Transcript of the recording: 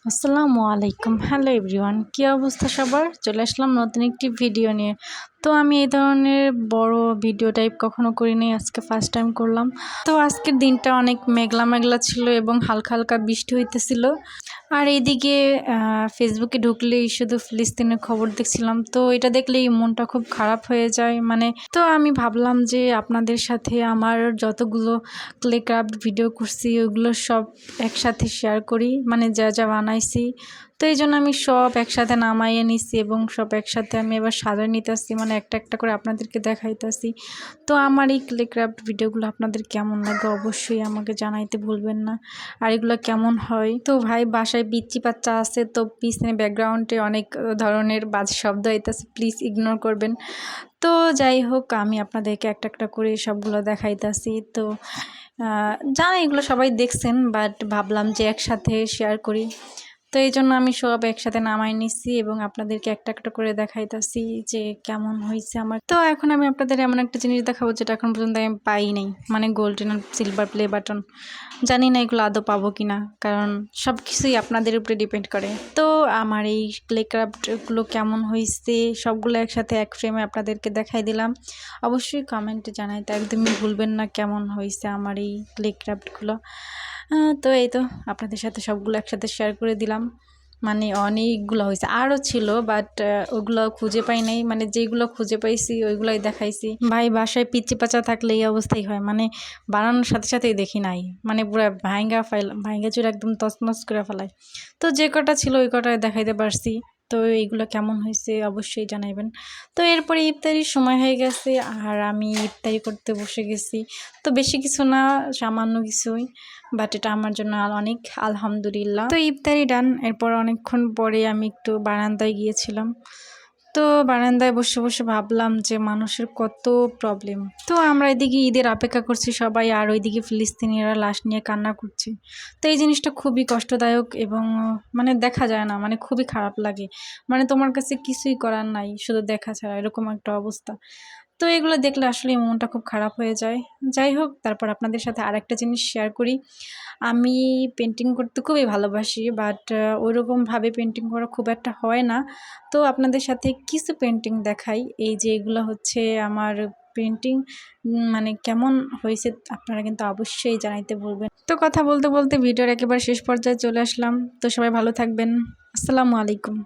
আসসালামু আলাইকুম। Hello everyone, কী অবস্থা সবার? চলে আসলাম নতুন একটি ভিডিও নিয়ে। তো আমি এই ধরনের বড় ভিডিও টাইপ কখনো করিনি, আজকে ফার্স্ট টাইম করলাম। তো আজকের দিনটা অনেক মেঘলা মেঘলা ছিল এবং হালকা হালকা বৃষ্টি হইতেছিল। আর এইদিকে ফেসবুকে ঢুকলেই শুধু ফিলিস্তিনের খবর দেখছিলাম, তো এটা দেখলেই মনটা খুব খারাপ হয়ে যায়। তো আমি ভাবলাম যে আপনাদের সাথে আমার যতগুলো ক্লে ক্রাফট ভিডিও করছি ওগুলো সব একসাথে শেয়ার করি, যা যা বানাইছি। তো এই জন্য আমি সব একসাথে নামাইয়ে নিছি এবং সব একসাথে আমি এবার সাজায় নিতেছি, একটা একটা করে আপনাদেরকে দেখাইতেছি। তো আমার এই ক্লে ক্রাফট ভিডিওগুলো আপনাদের কেমন লাগে অবশ্যই আমাকে জানাইতে ভুলবেন না। আর এগুলো কেমন হয়। তো ভাই বাসায় বিচ্চি বাচ্চা আছে, তো পিছনে ব্যাকগ্রাউন্ডে অনেক ধরনের বাজে শব্দ হইতেছে, প্লিজ ইগনোর করবেন। তো যাই হোক, আমি আপনাদেরকে একটা একটা করে সবগুলো দেখাইতেছি। তো জানি এগুলো সবাই দেখছেন, বাট ভাবলাম যে একসাথে শেয়ার করি। তো এই জন্য আমি সব একসাথে নামাই নিচ্ছি এবং আপনাদেরকে একটা একটা করে দেখাইতেছি যে কেমন হয়েছে আমার। তো এখন আমি আপনাদের এমন একটা জিনিস দেখাবো যেটা এখন পর্যন্ত আমি পাই নাই, গোল্ডেন আর সিলভার প্লে বাটন। জানি না এগুলো আদৌ পাবো কি না, কারণ সব কিছুই আপনাদের উপরে ডিপেন্ড করে। তো আমার এই ক্লে ক্রাফটগুলো কেমন হয়েছে সবগুলো একসাথে এক ফ্রেমে আপনাদেরকে দেখাই দিলাম। অবশ্যই কমেন্টে জানাইতে একদমই ভুলবেন না কেমন হয়েছে আমার এই ক্লে ক্রাফটগুলো। তো এই তো আপনাদের সাথে সবগুলো একসাথে শেয়ার করে দিলাম। অনেকগুলো হয়েছে, আরও ছিল, বাট ওগুলো খুঁজে পাই নাই। যেগুলো খুঁজে পাইছি ওইগুলোই দেখাইছি। ভাই বাসায় পিচ্চি পাচা থাকলে এই অবস্থাই হয়, বানানোর সাথে সাথেই দেখি নাই, পুরো ভাঙ্গা চুরে একদম তছনছ করে ফেলায়। তো যে কটা ছিল ওই কটায় দেখাইতে পারছি। তো এইগুলো কেমন হয়েছে অবশ্যই জানাইবেন। তো এরপরে ইফতারির সময় হয়ে গেছে আর আমি ইফতারি করতে বসে গেছি। তো বেশি কিছু না, সামান্য কিছুই, বাট এটা আমার জন্য অনেক আলহামদুলিল্লাহ। তো ইফতারি ডান। এরপর অনেকক্ষণ পরে আমি একটু বারান্দায় গিয়েছিলাম। তো বারান্দায় বসে বসে ভাবলাম যে মানুষের কত প্রবলেম। তো আমরা এদিকে ঈদের অপেক্ষা করছি সবাই, আর ওইদিকে ফিলিস্তিনিরা লাশ নিয়ে কান্না করছে। তো এই জিনিসটা খুবই কষ্টদায়ক এবং দেখা যায় না, খুবই খারাপ লাগে। তোমার কাছে কিছুই করার নাই, শুধু দেখা ছাড়া, এরকম একটা অবস্থা। তো এগুলো দেখলে আসলে মনটা খুব খারাপ হয়ে যায়। যাই হোক, তারপর আপনাদের সাথে আরেকটা জিনিস শেয়ার করি। আমি পেন্টিং করতে খুবই ভালোবাসি, বাট ওইরকমভাবে পেন্টিং করা খুব একটা হয় না। তো আপনাদের সাথে কিছু পেন্টিং দেখাই। এই যে এগুলো হচ্ছে আমার পেন্টিং, কেমন হয়েছে আপনারা কিন্তু অবশ্যই জানাইতে বলবেন। তো কথা বলতে বলতে ভিডিওর একেবারে শেষ পর্যায়ে চলে আসলাম। তো সবাই ভালো থাকবেন। আসসালামু আলাইকুম।